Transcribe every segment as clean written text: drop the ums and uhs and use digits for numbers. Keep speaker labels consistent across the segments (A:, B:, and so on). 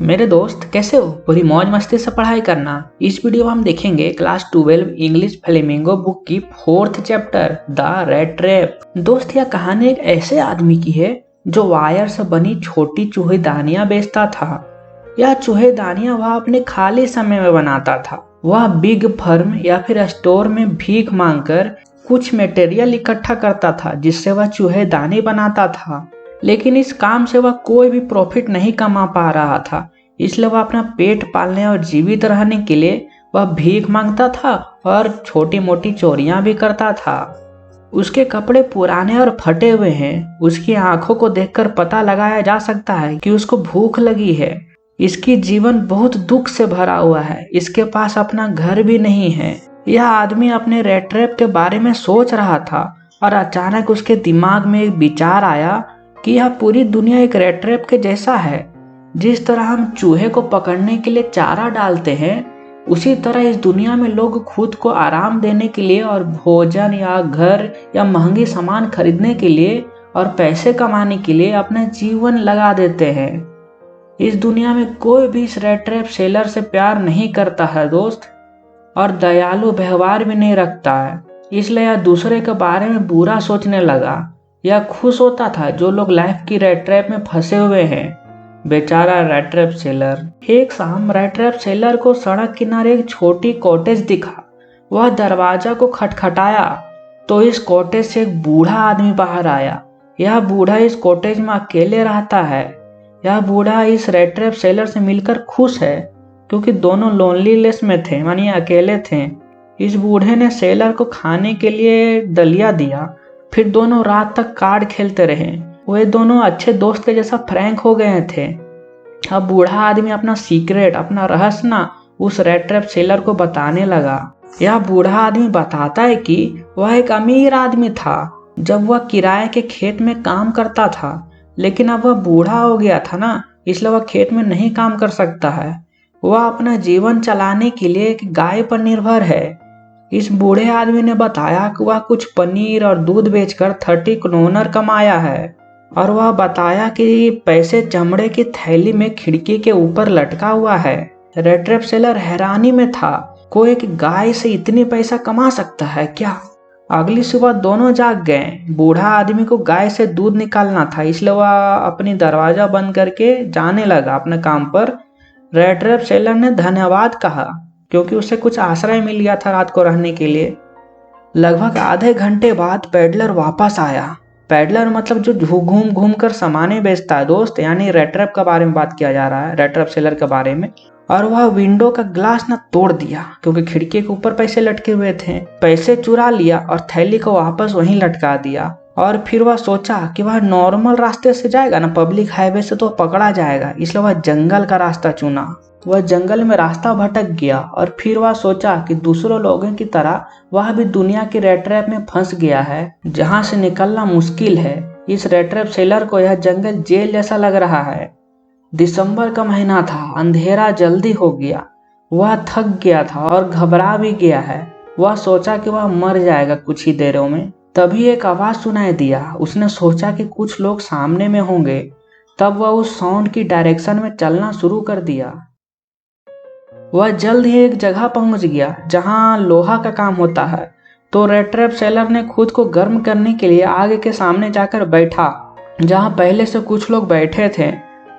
A: मेरे दोस्त कैसे हो? पूरी मौज मस्ती से पढ़ाई करना। इस वीडियो में हम देखेंगे क्लास 12 इंग्लिश फ्लेमिंगो बुक की 4th chapter the red trap. दोस्त, यह कहानी एक ऐसे आदमी की है जो वायर से बनी छोटी चूहेदानियां बेचता था। यह चूहेदानियां वह अपने खाली समय में बनाता था। वह बिग फर्म या फिर स्टोर में भीख मांगकर कुछ मटेरियल इकट्ठा करता था जिससे वह चूहेदानी बनाता था। लेकिन इस काम से वह कोई भी प्रॉफिट नहीं कमा पा रहा था, इसलिए वह अपना पेट पालने और जीवित रहने के लिए वह भीख मांगता था और छोटी मोटी चोरियां भी करता था। उसके कपड़े पुराने और फटे हुए हैं। उसकी आंखों को देखकर पता लगाया जा सकता है कि उसको भूख लगी है। इसकी जीवन बहुत दुख से भरा हुआ है। इसके पास अपना घर भी नहीं है। यह आदमी अपने रेड ट्रैप के बारे में सोच रहा था और अचानक उसके दिमाग में एक विचार आया कि यह पूरी दुनिया एक रेड ट्रैप के जैसा है। जिस तरह हम चूहे को पकड़ने के लिए चारा डालते हैं, उसी तरह इस दुनिया में लोग खुद को आराम देने के लिए और भोजन या घर या महंगी सामान खरीदने के लिए और पैसे कमाने के लिए अपना जीवन लगा देते हैं। इस दुनिया में कोई भी इस रेड ट्रैप सेलर से प्यार नहीं करता है दोस्त, और दयालु व्यवहार भी नहीं रखता है। इसलिए यह दूसरे के बारे में बुरा सोचने लगा। यह खुश होता था जो लोग लाइफ की रेड ट्रैप में फंसे हुए हैं। बेचारा रेड ट्रैप सेलर। एक शाम रेड ट्रैप सेलर को सड़क किनारे एक छोटी कॉटेज दिखा। वह दरवाजा को खटखटाया तो इस कॉटेज से एक बूढ़ा आदमी बाहर आया। यह बूढ़ा इस कॉटेज में अकेले रहता है। यह बूढ़ा इस रेड ट्रैप सेलर से मिलकर खुश है क्योंकि दोनों लोनलीनेस में थे, मानिए अकेले थे। इस बूढ़े ने सेलर को खाने के लिए दलिया दिया। फिर दोनों रात तक कार्ड खेलते रहे। वे दोनों अच्छे दोस्त के जैसा फ्रैंक हो गए थे। अब बूढ़ा आदमी अपना सीक्रेट, अपना रहस्य ना उस रेड ट्रैप सेलर को बताने लगा। यह बूढ़ा आदमी बताता है कि वह एक अमीर आदमी था जब वह किराए के खेत में काम करता था, लेकिन अब वह बूढ़ा हो गया था ना, इसलिए वह खेत में नहीं काम कर सकता है। वह अपना जीवन चलाने के लिए एक गाय पर निर्भर है। इस बूढ़े आदमी ने बताया कि वह कुछ पनीर और दूध बेचकर 30 क्रोनर कमाया है, और वह बताया कि पैसे चमड़े की थैली में खिड़की के ऊपर लटका हुआ है। रेड ट्रैप सेलर हैरानी में था। कोई एक गाय से इतनी पैसा कमा सकता है क्या? अगली सुबह दोनों जाग गए। बूढ़ा आदमी को गाय से दूध निकालना था, इसलिए वह अपनी दरवाजा बंद करके जाने लगा अपने काम पर। रेड ट्रैप सेलर ने धन्यवाद कहा क्योंकि उसे कुछ आश्रय मिल गया था रात को रहने के लिए। लगभग आधे घंटे बाद पैडलर वापस आया। पैडलर मतलब जो घूम घूम कर सामानें बेचता है दोस्त, यानी रेड ट्रैप के बारे में बात किया जा रहा है, रेड ट्रैप सेलर के बारे में। और वह विंडो का ग्लास ना तोड़ दिया क्योंकि खिड़की के ऊपर पैसे लटके हुए थे। पैसे चुरा लिया और थैली को वापस वहीं लटका दिया। और फिर वह सोचा कि वह नॉर्मल रास्ते से जाएगा ना, पब्लिक हाईवे से तो पकड़ा जाएगा, इसलिए वह जंगल का रास्ता चुना। वह जंगल में रास्ता भटक गया और फिर वह सोचा कि दूसरों लोगों की तरह वह भी दुनिया की रेड ट्रैप में फंस गया है जहां से निकलना मुश्किल है। इस रेड ट्रैप सेलर को यह जंगल जेल जैसा लग रहा है। दिसंबर का महीना था, अंधेरा जल्दी हो गया। वह थक गया था और घबरा भी गया है। वह सोचा कि वह मर जाएगा कुछ ही देरों में। तभी एक आवाज सुनाई दिया। उसने सोचा कि कुछ लोग सामने में होंगे। तब वह उस साउंड की डायरेक्शन में चलना शुरू कर दिया। वह जल्द ही एक जगह पहुंच गया जहां लोहा का काम होता है। तो रेड ट्रैप सेलर ने खुद को गर्म करने के लिए आग के सामने जाकर बैठा जहां पहले से कुछ लोग बैठे थे।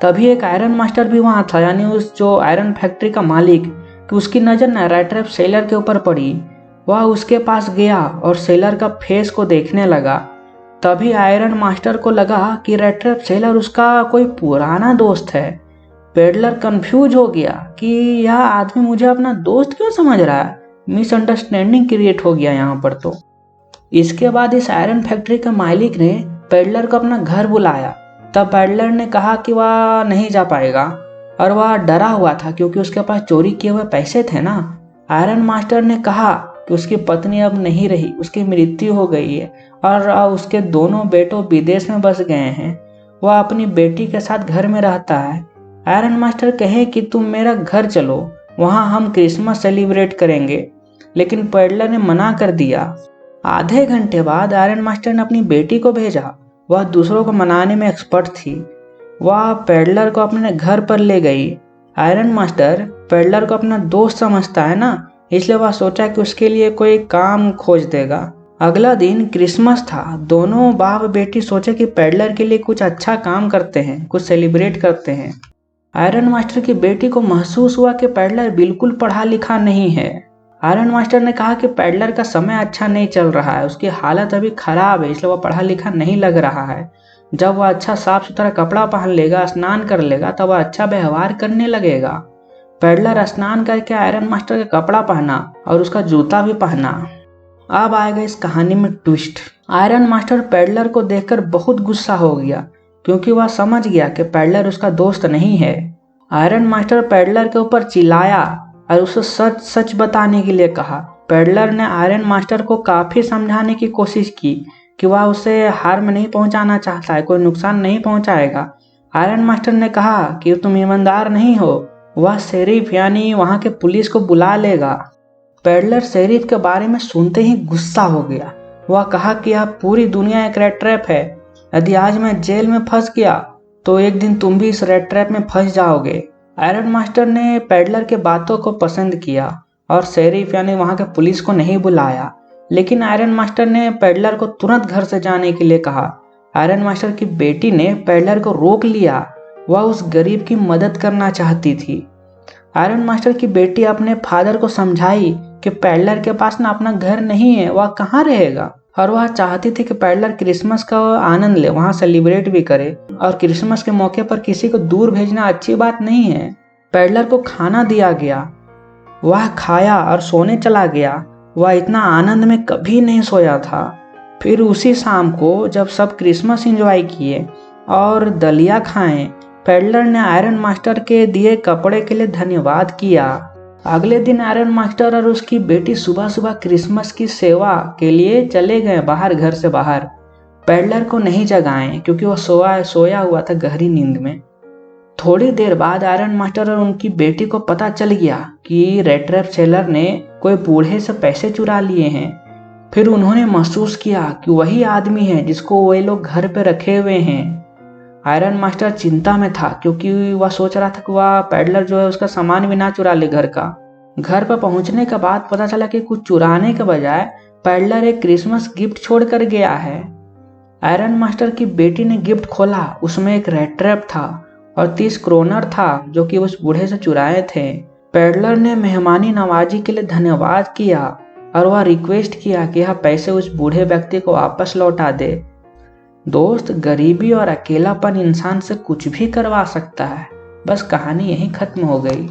A: तभी एक आयरन मास्टर भी वहां था, यानी उस जो आयरन फैक्ट्री का मालिक, कि उसकी नजर न रेड ट्रैप सेलर के ऊपर पड़ी। वह उसके पास गया और सेलर का फेस को देखने लगा। तभी आयरन मास्टर को लगा कि रेड ट्रैप सेलर उसका कोई पुराना दोस्त है। पेडलर कंफ्यूज हो गया कि यह आदमी मुझे अपना दोस्त क्यों समझ रहा है। मिसअंडरस्टैंडिंग क्रिएट हो गया यहाँ पर। तो इसके बाद इस आयरन फैक्ट्री के मालिक ने पेडलर को अपना घर बुलाया। तब पेडलर ने कहा कि वह नहीं जा पाएगा और वह डरा हुआ था क्योंकि उसके पास चोरी किए हुए पैसे थे ना। आयरन मास्टर ने कहा कि उसकी पत्नी अब नहीं रही, उसकी मृत्यु हो गई है और उसके दोनों बेटों विदेश में बस गए हैं। वह अपनी बेटी के साथ घर में रहता है। आयरन मास्टर कहे कि तुम मेरा घर चलो, वहां हम क्रिसमस सेलिब्रेट करेंगे, लेकिन पेडलर ने मना कर दिया। आधे घंटे बाद आयरन मास्टर ने अपनी बेटी को भेजा। वह दूसरों को मनाने में एक्सपर्ट थी। वह पेडलर को अपने घर पर ले गई आयरन मास्टर पेडलर को अपना दोस्त समझता है ना, इसलिए वह सोचा कि उसके लिए कोई काम खोज देगा। अगला दिन क्रिसमस था। दोनों बाप बेटी सोचे कि पेडलर के लिए कुछ अच्छा काम करते हैं, कुछ सेलिब्रेट करते हैं। आयरन मास्टर की बेटी को महसूस हुआ कि पेडलर बिल्कुल पढ़ा लिखा नहीं है। आयरन मास्टर ने कहा कि पेडलर का समय अच्छा नहीं चल रहा है, उसकी हालत अभी खराब है, इसलिए वह पढ़ा लिखा नहीं लग रहा है। जब वह अच्छा साफ सुथरा कपड़ा पहन लेगा, स्नान कर लेगा, तब वह अच्छा व्यवहार करने लगेगा। पेडलर स्नान करके आयरन मास्टर का कपड़ा पहना और उसका जूता भी पहना। अब आएगा इस कहानी में ट्विस्ट। आयरन मास्टर पेडलर को देखकर बहुत गुस्सा हो गया, क्योंकि वह समझ गया कि पेडलर उसका दोस्त नहीं है। आयरन मास्टर पेडलर के ऊपर चिल्लाया और उसे सच सच बताने के लिए कहा। पेडलर ने आयरन मास्टर को काफी समझाने की कोशिश की कि वह उसे हार्म नहीं पहुंचाना चाहता है, कोई नुकसान नहीं पहुंचाएगा। आयरन मास्टर ने कहा कि तुम ईमानदार नहीं हो, वह शेरिफ यानी वहां के पुलिस को बुला लेगा। पेडलर शेरिफ के बारे में सुनते ही गुस्सा हो गया। वह कहा कि यह पूरी दुनिया एक रेड ट्रैप है। यदि आज मैं जेल में फंस गया तो एक दिन तुम भी इस रेड ट्रैप में फंस जाओगे। आयरन मास्टर ने पेडलर के बातों को पसंद किया और शेरिफ यानी वहां के पुलिस को नहीं बुलाया। लेकिन आयरन मास्टर ने पेडलर को तुरंत घर से जाने के लिए कहा। आयरन मास्टर की बेटी ने पेडलर को रोक लिया। वह उस गरीब की मदद करना चाहती थी। आयरन मास्टर की बेटी अपने फादर को समझाई कि पेडलर के पास ना अपना घर नहीं है, वह कहाँ रहेगा। और वह चाहती थी कि पेडलर क्रिसमस का आनंद ले, वहां सेलिब्रेट भी करे। और क्रिसमस के मौके पर किसी को दूर भेजना अच्छी बात नहीं है। पेडलर को खाना दिया गया, वह खाया और सोने चला गया। वह इतना आनंद में कभी नहीं सोया था। फिर उसी शाम को जब सब क्रिसमस एंजॉय किए और दलिया खाएं, पेडलर ने आयरन मास्टर के दिए कपड़े के लिए धन्यवाद किया। अगले दिन आयरन मास्टर और उसकी बेटी सुबह सुबह क्रिसमस की सेवा के लिए चले गए बाहर, घर से बाहर। पेडलर को नहीं जगाएं क्योंकि वह सोया हुआ था गहरी नींद में। थोड़ी देर बाद आयरन मास्टर और उनकी बेटी को पता चल गया कि रेड ट्रैप सेलर ने कोई बूढ़े से पैसे चुरा लिए हैं। फिर उन्होंने महसूस किया कि वही आदमी है जिसको वे लोग घर पे रखे हुए हैं। आयरन मास्टर चिंता में था क्योंकि वह सोच रहा था कि वह पेडलर जो है उसका सामान भी ना चुरा ले घर का। घर पर पहुंचने के बाद पता चला कि कुछ चुराने के बजाय पेडलर एक क्रिसमस गिफ्ट छोड़ कर गया है। आयरन मास्टर की बेटी ने गिफ्ट खोला, उसमें एक रेड ट्रैप था और 30 क्रोनर था जो कि उस बूढ़े से चुराए थे। पेडलर ने मेहमानी नवाजी के लिए धन्यवाद किया और वह रिक्वेस्ट किया कि यह पैसे उस बूढ़े व्यक्ति को वापस लौटा दे। दोस्त, गरीबी और अकेलापन इंसान से कुछ भी करवा सकता है। बस कहानी यहीं खत्म हो गई।